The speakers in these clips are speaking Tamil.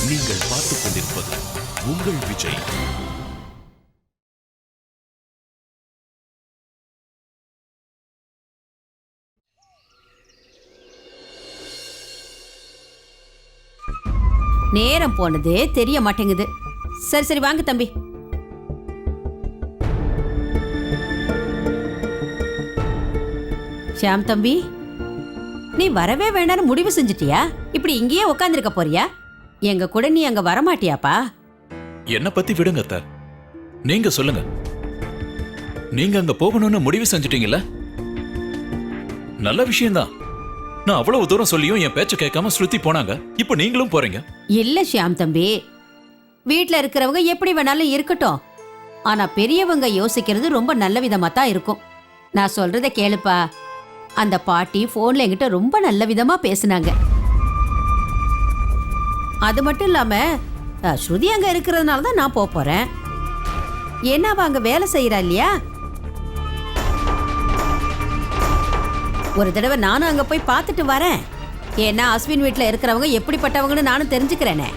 நீங்கள் பார்த்துக் கொண்டிருப்பது உங்கள் விஜய். நேரம் போனதே தெரிய மாட்டேங்குது. சரி சரி வாங்க தம்பி. ஷியாம் தம்பி, நீ வரவே வேண்டாம்னு முடிவு செஞ்சிட்டியா? இப்படி இங்கேயே உட்காந்துருக்க போறியா? எங்க கூட நீ அங்க வரமாட்டியாப்பா? என்ன பத்தி விடுங்க அத்தை. நீங்க சொல்லுங்க. நீங்க அங்க போகணும்னு முடிவு செஞ்சிட்டீங்கல்ல? நல்ல விஷயம்தான். நான் அவ்வளவு தூரம் சொல்லியும் என் பேச்ச கேட்காம ஸ்ருதி போனாங்க. இப்ப நீங்களும் போறீங்க. இல்ல ஷியாம் தம்பி, வீட்ல இருக்கிறவங்க எப்படி வேணாலும் இருக்கட்டும். ஆனா பெரியவங்க யோசிக்கிறது ரொம்ப நல்ல விதமா தான் இருக்கும். நான் சொல்றத கேளுப்பா. அந்த பாட்டி போன்ல என்கிட்ட ரொம்ப நல்ல விதமா பேசினாங்க. அது மட்டும் இல்லாம ஸ்ருதி அங்க இருக்கிறதுனால தான் நான் போறேன். ஏன்னா அவ அங்க வேலை செய்யறா இல்லையா? ஒரு தடவை நானும் அங்க போய் பார்த்துட்டு வரேன். ஏன்னா அஸ்வின் வீட்டுல இருக்கிறவங்க எப்படிப்பட்டவங்கன்னு நானும் தெரிஞ்சுக்கிறேனே.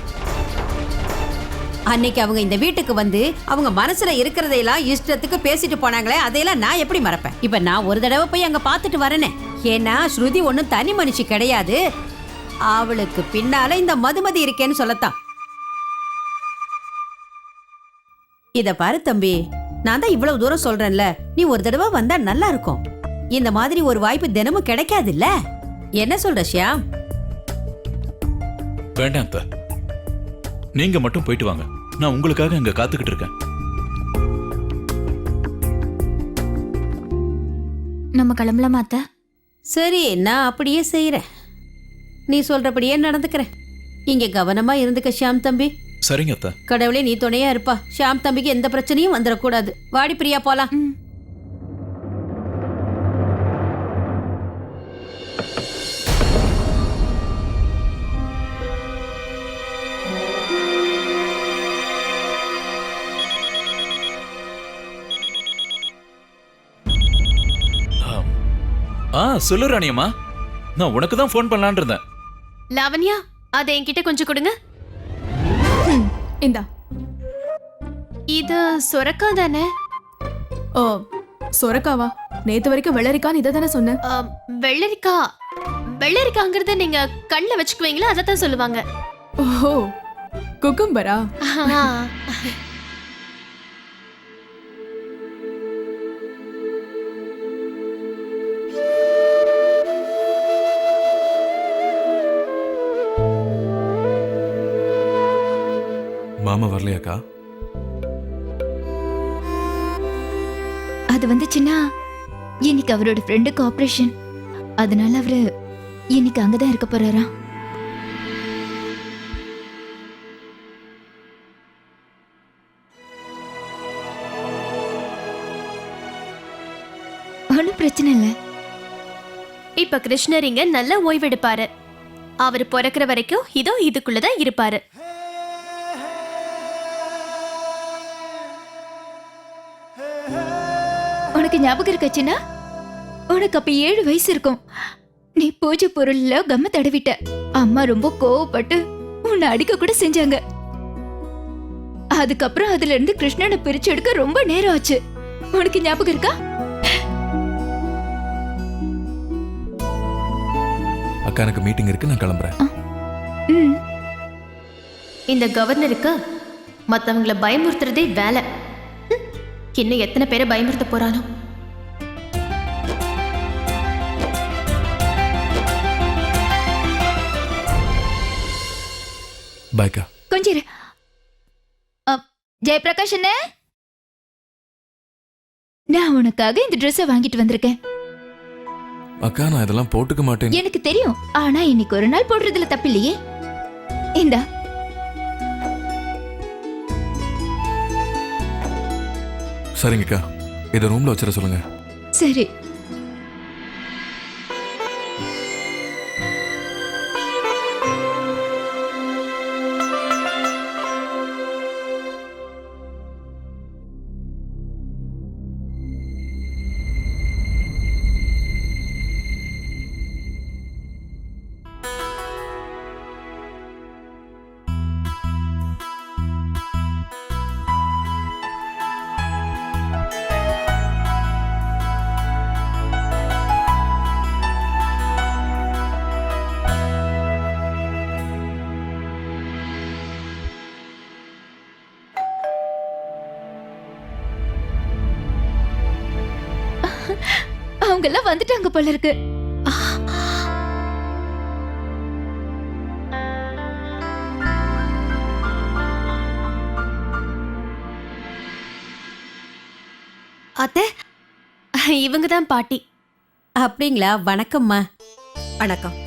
அன்னைக்கு அவங்க இந்த வீட்டுக்கு வந்து அவங்க மனசுல இருக்கிறதையெல்லாம் இஷ்டத்துக்கு பேசிட்டு போனாங்களே, அதையெல்லாம் நான் எப்படி மறப்பேன்? இப்ப நான் ஒரு தடவை போய் அங்க பார்த்துட்டு வரேனே. ஏன்னா ஸ்ருதி ஒன்னும் தனி மனுஷி கிடையாது. அவளுக்கு பின்னால இந்த மதுமதி இருக்கேன்னு சொல்லத்தான். இத பாரு தம்பி, நான் தான் இவ்வளவு தூரம் சொல்றேன்ல, நீ ஒரு தடவை வந்தா நல்லா இருக்கும். இந்த மாதிரி ஒரு வாய்ப்பு தினமும் கிடைக்காது இல்ல? என்ன சொல்ற ஷியாம்? வேண்டாம் அத்தை. நீங்க மட்டும் போயிட்டு வாங்க. நான் உங்களுக்காக இங்க காத்துக்கிட்டு இருக்கேன். நம்ம கிளம்பலாமா அத்தை? சரி, நான் அப்படியே செய்யறேன். நீ சொல்றபடியே நடந்துக்கிறேன். இங்க கவனமா இருந்துக்க ஷியாம் தம்பி. சரிங்க அத்தை. கடவுளே நீ துணையா இருப்பா. ஷியாம் தம்பிக்கு எந்த பிரச்சனையும் வந்துடக்கூடாது. வாடி பிரியா போலாம். சொல்லு ராணியம்மா. நான் உனக்கு தான் ஃபோன் பண்ணலான்னு இருந்தேன். லாவண்யா, அதை என்கிட்ட கொஞ்சம் கொடுங்க. இந்தா. இது சொரக்கா தானே? ஓ, சொரக்காவா? நேத்து வரைக்கும் வெள்ளரிக்கான்னு இதை தானே சொன்னேன். வெள்ளரிக்கா. வெள்ளரிக்காங்கிறத நீங்க கண்ணில் வச்சுக்குவீங்களா? அதை தான் சொல்லுவாங்க. ஓஹோ, குக்கும்பரா? மாமா வரலையாக்கா? அது வந்துச்சுன்னா இன்னைக்கு அவரோட ஃப்ரெண்டுக்கு ஆபரேஷன். அதனால அவரு இன்னைக்கு அங்கதான் இருக்க போறாரா. ஒன்னும் பிரச்சனை இல்ல. இப்ப கிருஷ்ணர் இங்க நல்ல ஓய்வெடுப்பாரு. அவர் பிறக்கிற வரைக்கும் இதோ இதுக்குள்ளதான் இருப்பாரு. உனக்கு ஞாபகம் இருக்கச்சுன்னா, உனக்கு அப்ப 7 வயசு இருக்கும். நீ பூஜை பொருள்ல கம்ம தடவிட்ட. அம்மா ரொம்ப கோவப்பட்டு உன்னை அடிக்க கூட செஞ்சாங்க. அதுக்கப்புறம் அதுல இருந்து கிருஷ்ணனை பிரிச்சு எடுக்க ரொம்ப நேரம் ஆச்சு. உனக்கு ஞாபகம் இருக்கா? அக்கா, எனக்கு மீட்டிங் இருக்கு, நான் கிளம்புறேன். இந்த கவர்னருக்கு மத்தவங்கள பயமுறுத்துறதே வேலை. இன்னும் எத்தனை பேரை பயமுறுத்த போறானோ. பாய்க்கா. கொஞ்சம் இரு. ஜெயபிரகாஷ் அண்ணே, நான் உனக்காக இந்த ட்ரெஸ்ஸை வாங்கிட்டு வந்திருக்கேன். அக்கா, நான் இதெல்லாம் போட்டுக்க மாட்டேன். எனக்கு தெரியும். ஆனா இன்னைக்கு ஒரு நாள் போடுறதுல தப்பில்லையே. இந்தா. சரிங்கக்கா, இதை ரூம்ல வச்சிட சொல்லுங்க. சரி. அவங்க எல்லாம் வந்துட்டாங்க போல இருக்கு. அத்தை, இவங்க தான் பாட்டி. அப்படிங்களா? வணக்கம்மா. வணக்கம்.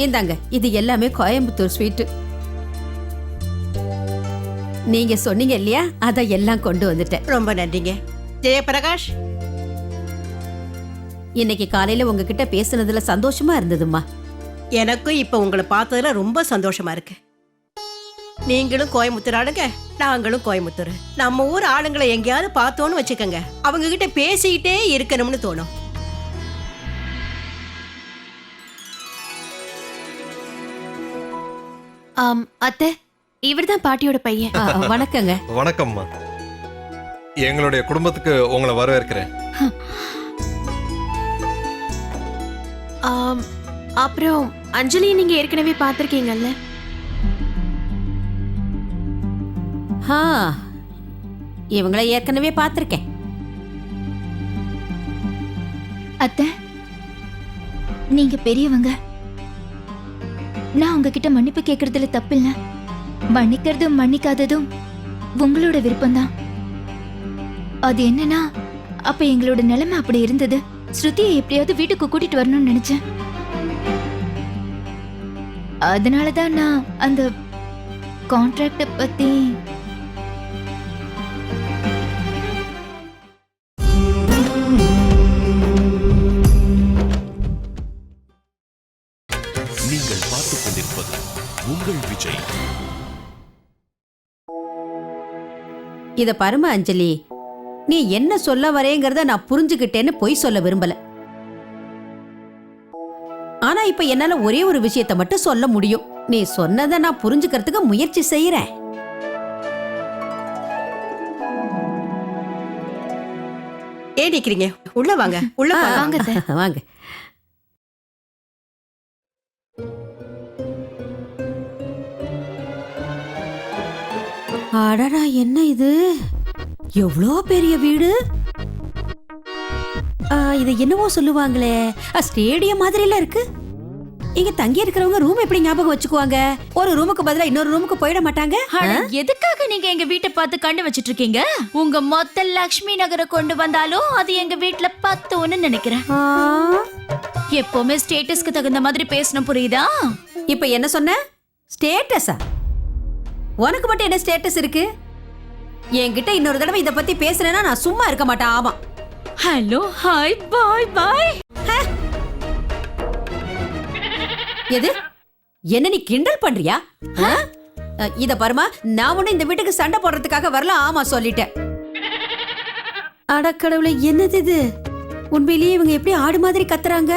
இந்தாங்க, இது எல்லாமே கோயம்புத்தூர் ஸ்வீட்டு. நீங்க சொன்னீங்க இல்லையா, அத எல்லாம் கொண்டு வந்துட்டேன். ரொம்ப நன்றிங்க. ஜெயபிரகாஷ், இன்னைக்கு காலையில உங்ககிட்ட பேசுனதுல சந்தோஷமா இருந்ததும்மா. எனக்கும் இப்ப உங்களை பார்த்ததுல ரொம்ப சந்தோஷமா இருக்கு. நீங்களும் கோயம்புத்தூர் ஆளுங்க, நாங்களும் கோயம்புத்தூர். நம்ம ஊர் ஆளுங்களை எங்கேயாவது பார்த்தோன்னு வச்சுக்கோங்க, அவங்க கிட்ட பேசிக்கிட்டே இருக்கணும்னு தோணும். அத்தை, இவர்தான் பாட்டியோட பையன். வணக்கங்க. வணக்கம்மா. எங்களுடைய குடும்பத்துக்கு உங்களை வரவேற்கிறேன். அப்புறம் அஞ்சலி நீங்க ஏற்கனவே பார்த்திருக்கீங்கல்ல? இவங்கள ஏற்கனவே பார்த்திருக்கேன். அத்தை, நீங்க பெரியவங்க. நான் உங்ககிட்ட மன்னிப்பு கேட்கறதுல தப்பில்ல. மன்னிக்கிறதும் மன்னிக்காததும் உங்களோட விருப்பம்தான். அது என்னன்னா, அப்ப எங்களோட நிலைமை அப்படி இருந்தது. ஸ்ருதியை எப்படியாவது வீட்டுக்கு கூட்டிட்டு வரணும்னு நினைச்சேன். அதனாலதான் நான் அந்த கான்ட்ராக்ட பத்தி நீங்கள் பார்த்துக் கொண்டிருப்பது உங்கள் விஜய். இத பாருமா அஞ்சலி, நீ என்ன சொல்ல வரேங்கிறத நான் புரிஞ்சுக்கிட்டேன்னு பொய் சொல்ல விரும்பல. ஆனா இப்ப என்னால ஒரே ஒரு விஷயத்த மட்டும் சொல்ல முடியும். நீ சொன்னதை நான் புரிஞ்சுக்கிறதுக்கு முயற்சி செய்யறேன். ஏன் நிக்கிறீங்க? உள்ள வாங்க, உள்ள வாங்க. வாங்க. அடடா, என்ன இது? எவ்வளோ பெரிய வீடு. இது என்னவோ சொல்லுவாங்களே, ஸ்டேடியம் மாதிரில இருக்கு. இங்க தங்கி இருக்கிறவங்க ரூம் எப்படி ஞாபகம் வச்சுக்குவாங்க? ஒரு ரூமுக்கு பதிலா இன்னொரு ரூமுக்கு போயிட மாட்டாங்க? எதுக்காக நீங்க எங்க வீட்டை பார்த்து கண்டு வச்சிட்டு இருக்கீங்க? உங்க மொத்த லக்ஷ்மி நகரை கொண்டு வந்தாலும் அது எங்க வீட்டுல பத்துன்னு நினைக்கிறேன். எப்பவுமே ஸ்டேட்டஸ்க்கு தகுந்த மாதிரி பேசணும், புரியுதா? இப்ப என்ன சொன்ன? ஸ்டேட்டஸா? உனக்கு மட்டும் என்ன ஸ்டேட்டஸ் இருக்கு? என்கிட்ட இன்னொரு தடவை இத பத்தி பேசுறேன்னா நான் சும்மா இருக்க மாட்டேன். ஆமா. ஹலோ, ஹாய், பாய் பாய். எது? என்ன நீ கிண்டல் பண்றியா? இத பாருமா, நான் ஒண்ணு இந்த வீட்டுக்கு சண்டை போடுறதுக்காக வரல. ஆமா, சொல்லிட்டேன். அடக்கடவுளே, என்னது இது? உண்மையிலேயே இவங்க எப்படி ஆடு மாதிரி கத்துறாங்க?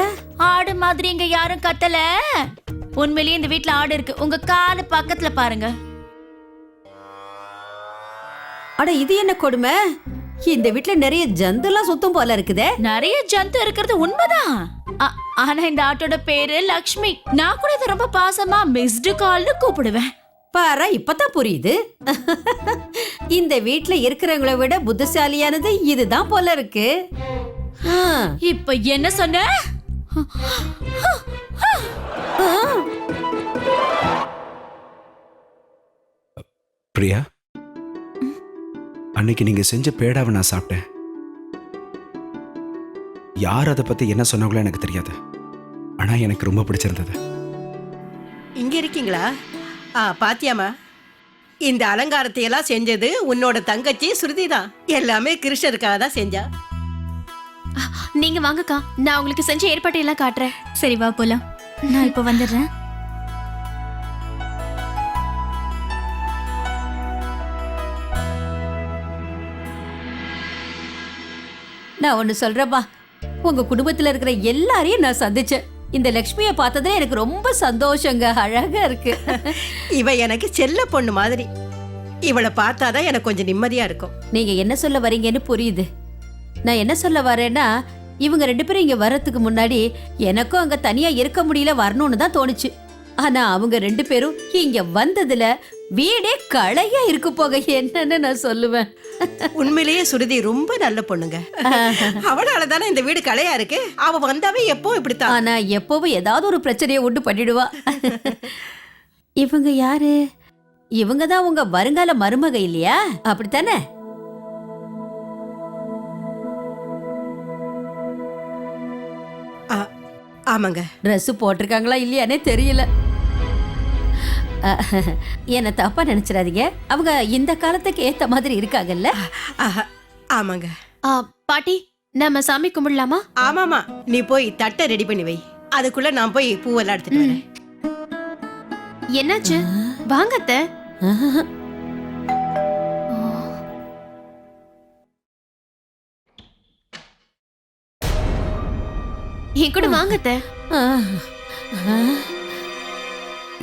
ஆடு மாதிரி இங்க யாரும் கத்தல. உண்மையிலேயே இந்த வீட்டுல ஆடு இருக்கு. உங்க காலு பக்கத்துல பாருங்க. அட, இது என்ன கொடுமை? இந்த வீட்டுல நிறைய ஜந்துலாம் சுத்தம் போல இருக்குதே. நிறைய ஜந்து இருக்கிறது உண்மைதான். ஆனா இந்த ஆட்டோட பேரு லக்ஷ்மி. நான் கூட இதை ரொம்ப பாசமா மிஸ்டு கால்னு கூப்பிடுவேன். பாரா, இப்பதான் புரியுது. இந்த வீட்டுல இருக்கிறவங்கள விட புத்திசாலியானது இதுதான் போல இருக்கு. இப்ப என்ன சொன்ன? பிரியா, அன்னைக்கு நீங்க செஞ்ச பேடாவை நான் சாப்பிட்டேன். யார் அதை பத்தி என்ன சொன்னாங்களோ எனக்கு தெரியாது. ஆனா எனக்கு ரொம்ப பிடிச்சிருந்தது. இங்க இருக்கீங்களா? பாத்தியாமா, இந்த அலங்காரத்தை எல்லாம் செஞ்சது உன்னோட தங்கச்சி ஸ்ருதி தான். எல்லாமே கிருஷ்ணருக்காக தான் செஞ்சா. நீங்க வாங்கக்கா, நான் உங்களுக்கு செஞ்ச ஏற்பாட்டை எல்லாம் காட்டுறேன். சரி, வா போலாம். நான் இப்ப வந்துடுறேன். நான் ஒண்ணு சொல்றேன்பா, உங்க குடும்பத்துல இருக்கிற எல்லாரையும் நான் சந்திச்சேன். இந்த லக்ஷ்மியை பார்த்ததே எனக்கு ரொம்ப சந்தோஷங்க. அழகா இருக்கு. இவ எனக்கு செல்ல பொண்ணு மாதிரி. இவளை பார்த்தாதான் எனக்கு கொஞ்சம் நிம்மதியா இருக்கும். நீங்க என்ன சொல்ல வரீங்கன்னு புரியுது. நான் என்ன சொல்ல வரேன்னா, இவங்க 2 பேரும் இங்க வர்றதுக்கு முன்னாடி எனக்கும் அங்க தனியா இருக்க முடியல, வரணும்னு தான் தோணுச்சு. ஆனா அவங்க 2 பேரும் இங்க வந்ததுல வீடே களையா இருக்கு போக. என்னன்னு நான் சொல்லுவேன். உண்மையிலேயே சுருதி ரொம்ப நல்ல பொண்ணுங்க. அவளால தானே இந்த வீடு கலையா இருக்கு. அவ வந்தாவே எப்போ இப்படித்தான். ஆனா எப்பவும் ஏதாவது ஒரு பிரச்சனையை உண்டு பண்ணிடுவா. இவங்க யாரு? இவங்க தான் உங்க வருங்கால மருமக இல்லையா? அப்படித்தானே? ஆமாங்க. ட்ரெஸ் போட்டிருக்காங்களா இல்லையானே தெரியல. என்ன தப்பா நினைச்சிடாதீங்க. அவங்க இந்த காலத்துக்கு ஏத்த மாதிரி இருக்காங்கல்ல. ஆமாங்க. பாட்டி நம்ம சாமி கும்பிடலாமா? ஆமாமா, நீ போய் தட்டை ரெடி பண்ணி வை. அதுக்குள்ள நான் போய் பூவெல்லாம் எடுத்துட்டு வரேன். என்னாச்சு? வாங்க அத்தை. என் கூட வாங்க அத்தை.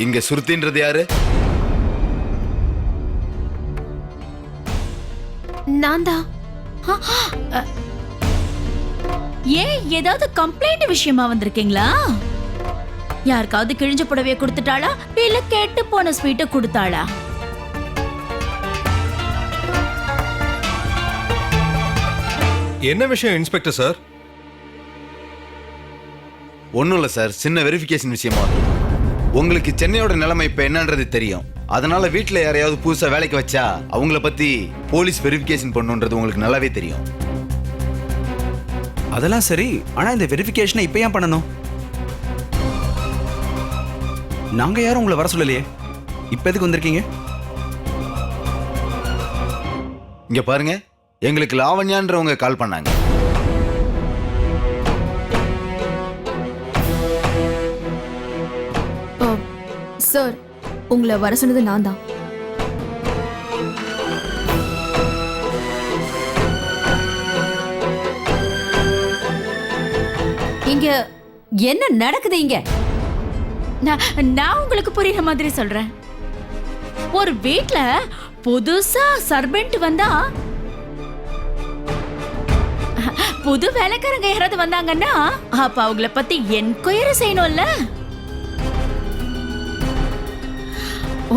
இங்க சுருத்தின்றது யாரு? நான் தான். ஏன் ஏதாவது கம்ப்ளைண்ட் விஷயமா வந்திருக்கீங்களா? யாருக்காவது கிழிஞ்ச புடவைய கொடுத்துட்டாளா இல்ல கெட்டு போன ஸ்வீட்டை கொடுத்தாளா? என்ன விஷயம் இன்ஸ்பெக்டர் சார்? ஒன்றும் இல்லை சார், சின்ன வெரிஃபிகேஷன் விஷயமா வரும். உங்களுக்கு சென்னையோட நிலைமை இப்போ என்னன்றது தெரியும். அதனால வீட்டில் யாரையாவது புதுசாக வேலைக்கு வச்சா அவங்கள பற்றி போலீஸ் வெரிஃபிகேஷன் பண்ணுன்றது உங்களுக்கு நல்லாவே தெரியும். அதெல்லாம் சரி, ஆனா இந்த வெரிஃபிகேஷனை இப்போ ஏன் பண்ணணும்? நாங்க யாரும் உங்களை வர சொல்லலையே. இப்போ எதுக்கு வந்திருக்கீங்க? இங்க பாருங்க, எங்களுக்கு லாவண்யான்றவங்க கால் பண்ணாங்க. சார், உங்களை வர சொன்னது நான் தான். இங்க என்ன நடக்குது? இங்க நான் உங்களுக்கு புரியுற மாதிரி சொல்றேன். ஒரு வீட்ல புதுசா சர்வெண்ட் வந்தா, புது வேலைக்காரங்க யாராவது வந்தாங்கன்னா அப்ப அவங்கள பத்தி என்கொயரி செய்யணும்ல.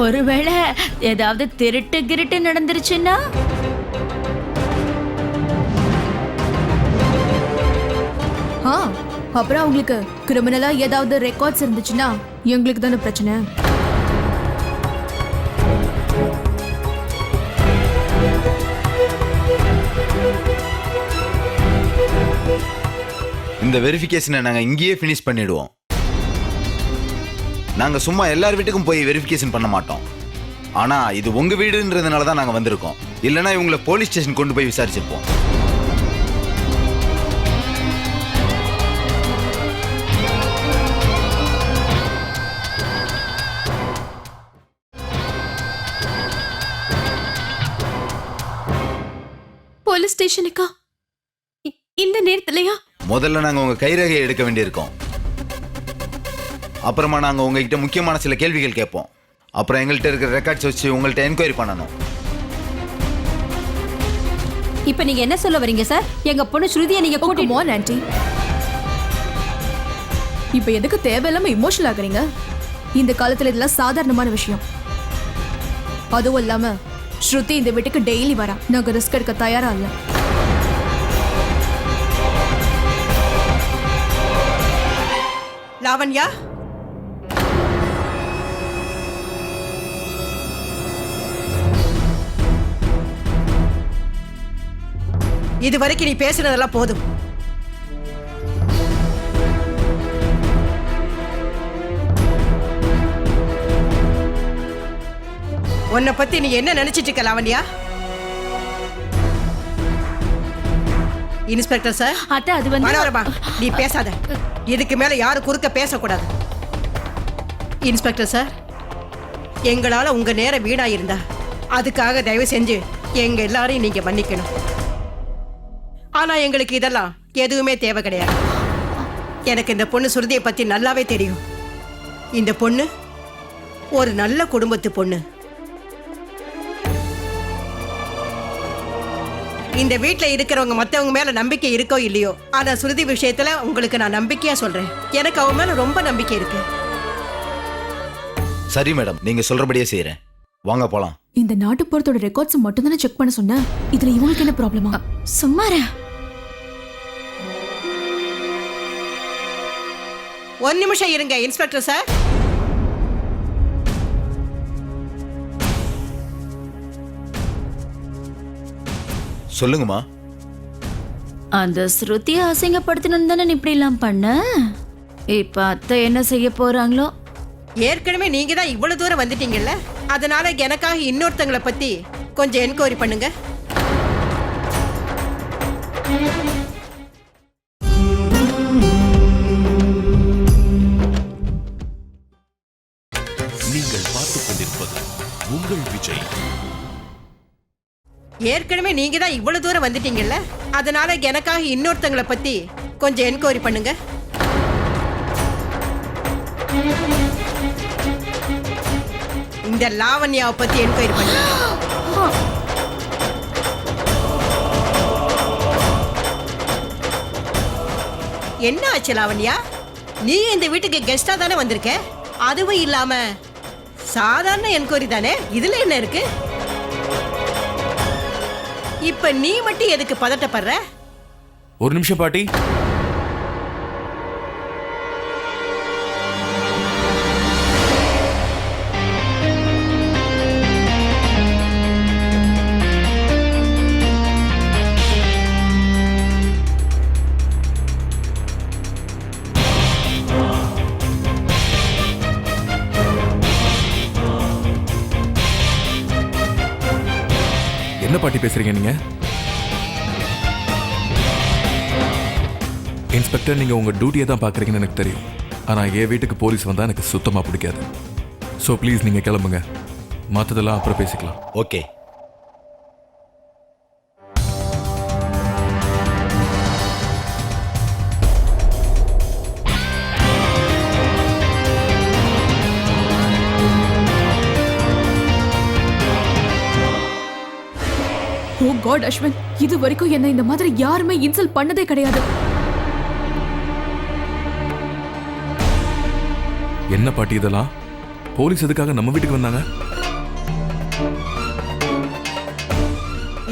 ஒருவேளை ஏதாவது திருட்டு கிருட்டு நடந்துருச்சுன்னா அப்புறம் அவங்களுக்கு கிரிமினலா ஏதாவது ரெக்கார்ட்ஸ் இருந்துச்சுன்னா எங்களுக்கு தானே பிரச்சனை. இந்த வெரிஃபிகேஷனை நாங்கள் இங்கேயே ஃபினிஷ் பண்ணிடுவோம். நாங்கள் சும்மா எல்லார் வீட்டுக்கும் போய் வெரிஃபிகேஷன் பண்ண மாட்டோம். ஆனால் இது உங்கள் வீடுன்றதுனால தான் நாங்கள் வந்திருக்கோம். இல்லைனா இவங்களை போலீஸ் ஸ்டேஷன் கொண்டு போய் விசாரிச்சிருப்போம். போலீஸ் ஸ்டேஷனுக்கா? இந்த நேரத்துலயா? முதல்ல நாங்கள் உங்கள் கைரேகையை எடுக்க வேண்டியிருக்கோம். அப்புறமா நாங்கள் உங்ககிட்ட முக்கியமான சில கேள்விகள் கேட்போம். அப்புறம் எங்கள்கிட்ட இருக்கிற ரெக்கார்ட்ஸ் வச்சு உங்கள்கிட்ட என்கொயரி பண்ணணும். இப்ப நீங்க என்ன சொல்ல வரீங்க சார்? எங்க பொண்ணு ஸ்ருதியை நீங்க கூட்டிட்டு போன் ஆன்ட்டி. இப்ப எதுக்கு தேவையில்லாம இமோஷனல் ஆகுறீங்க? இந்த காலத்துல இதெல்லாம் சாதாரணமான விஷயம். அதுவும் இல்லாம ஸ்ருதி இந்த வீட்டுக்கு டெய்லி வரா. நாங்க ரிஸ்க் எடுக்க தயாரா இல்ல. லாவண்யா, இது வரைக்கும் நீ பேசுனதெல்லாம் போதும். உன்னை பத்தி நீ என்ன நினைச்சிட்டு இருக்க லாவண்யா? இன்ஸ்பெக்டர் சார், அத்தை அது வந்து மனோரமா, நீ பேசாத. இதுக்கு மேல யாரும் குறுக்க பேசக்கூடாது. இன்ஸ்பெக்டர் சார், எங்களால உங்க நேரம் வீணாயிருந்தா அதுக்காக தயவு செஞ்சு எங்க எல்லாரையும் நீங்க மன்னிக்கணும். ஆனா எங்களுக்கு இதெல்லாம் எதுவுமே தேவை கிடையாது. எனக்கு இந்த பொண்ணு சுருதியை பத்தி நல்லாவே தெரியும். இந்த பொண்ணு ஒரு நல்ல குடும்பத்து பொண்ணு. இந்த வீட்டுல இருக்கிறவங்க மத்தவங்க மேல நம்பிக்கை இருக்கோ இல்லையோ, ஆனா சுருதி விஷயத்துல உங்களுக்கு நான் நம்பிக்கையா சொல்றேன். எனக்கு அவ மேல ரொம்ப நம்பிக்கை இருக்கு. சரி மேடம், நீங்க சொல்றபடியே செய்யறேன். வாங்க போலாம். இந்த நாட்டுப்புறத்தோட ரெக்கார்ட்ஸ் மட்டும் தானே செக் பண்ண சொன்னேன். இதுல இவங்களுக்கு என்ன ப்ராப்ளமா? சும்மாரா. ஒரு நிமிஷம் இருங்க இன்ஸ்பெக்டர் சார். சொல்லுங்கம்மா. அந்த ஸ்ருதியை அசிங்கப்படுத்தணும் தானே இப்படி எல்லாம் பண்ண. இப்ப அத்தை என்ன செய்ய போறாங்களோ. ஏற்கனவே நீங்க தான் இவ்வளவு தூரம் வந்துட்டீங்கல்ல, அதனால எனக்காக இன்னொருத்தங்களை பத்தி கொஞ்சம் என்கொயரி பண்ணுங்க. நீங்கள் பார்த்துக் கொண்டிருப்பது உங்கள் விஜய். ஏற்கனவே நீங்க தான் இவ்வளவு தூரம் வந்துட்டீங்கல்ல, அதனால எனக்காக இன்னொருத்தங்களை பத்தி கொஞ்சம் என்கொயரி பண்ணுங்க. இந்த லாவண்யாவை பத்தி என்கொயரி பண்ணுங்க. என்ன ஆச்சு லாவண்யா? நீ இந்த வீட்டுக்கு கெஸ்டா தானே வந்திருக்க, அதுவும் இல்லாம சாதாரண என்கொயரி தானே, இதுல என்ன இருக்கு? இப்ப நீ மட்டும் எதுக்கு பதட்டப்படுற? ஒரு நிமிஷம் பாட்டி. என்ன பாட்டி பேசுறீங்க நீங்க? இன்ஸ்பெக்டர், நீங்க உங்க டியூட்டியை தான் பாக்குறீங்கன்னு எனக்கு தெரியும். ஆனா என் வீட்டுக்கு போலீஸ் வந்தா எனக்கு சுத்தமா பிடிக்காது. ஸோ ப்ளீஸ் நீங்க கிளம்புங்க. மற்றதெல்லாம் அப்புறம் பேசிக்கலாம். ஓகே. ஓ காட் அஸ்வின், இது வரைக்கும் என்ன இந்த மாதிரி யாருமே இன்சல்ட் பண்ணதே கிடையாது. என்ன பாட்டி இதெல்லாம்? போலீஸ் எதுக்காக நம்ம வீட்டுக்கு வந்தாங்க?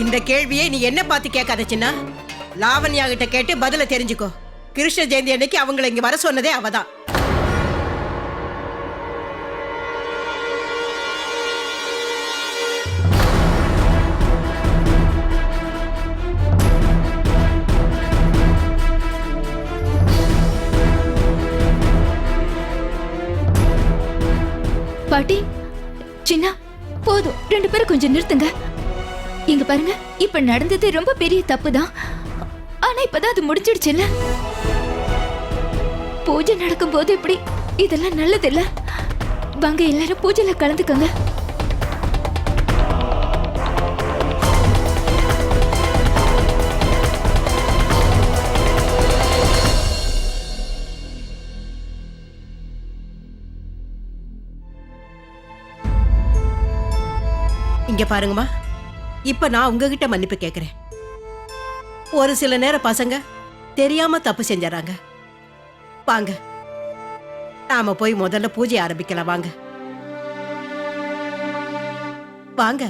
இந்த கேள்வியை நீ என்ன பார்த்து கேட்காத சின்னா. லாவண்யா கிட்ட கேட்டு பதில தெரிஞ்சுக்கோ. கிருஷ்ண ஜெயந்தி அன்னைக்கு அவங்களை இங்க வர சொன்னதே அவதான். பாட்டி, சின்ன போதும், 2 பேரும் கொஞ்சம் நிறுத்துங்க. இங்க பாருங்க, இப்ப நடந்தது ரொம்ப பெரிய தப்பு தான். ஆனா இப்பதான் அது முடிஞ்சிடுச்சுல்ல. பூஜை நடக்கும் போது இப்படி இதெல்லாம் நல்லது இல்ல. வாங்க எல்லாரும் பூஜையில கலந்துக்கங்க. இங்க பாருங்கம்மா, இப்ப நான் உங்ககிட்ட மன்னிப்பு கேட்கிறேன். ஒரு சில நேரம் பசங்க தெரியாம தப்பு செஞ்சாங்க. வாங்க நாம போய் முதல்ல பூஜை ஆரம்பிக்கலாம். வாங்க வாங்க.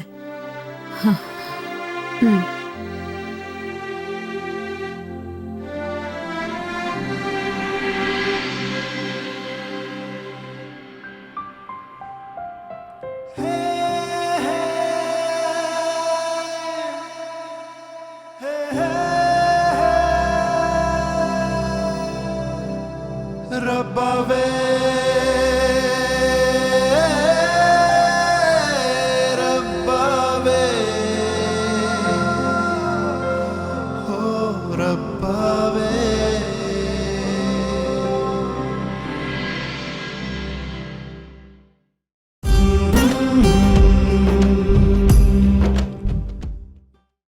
ரப்பாவே ரப்பாவே ஓ ரப்பாவே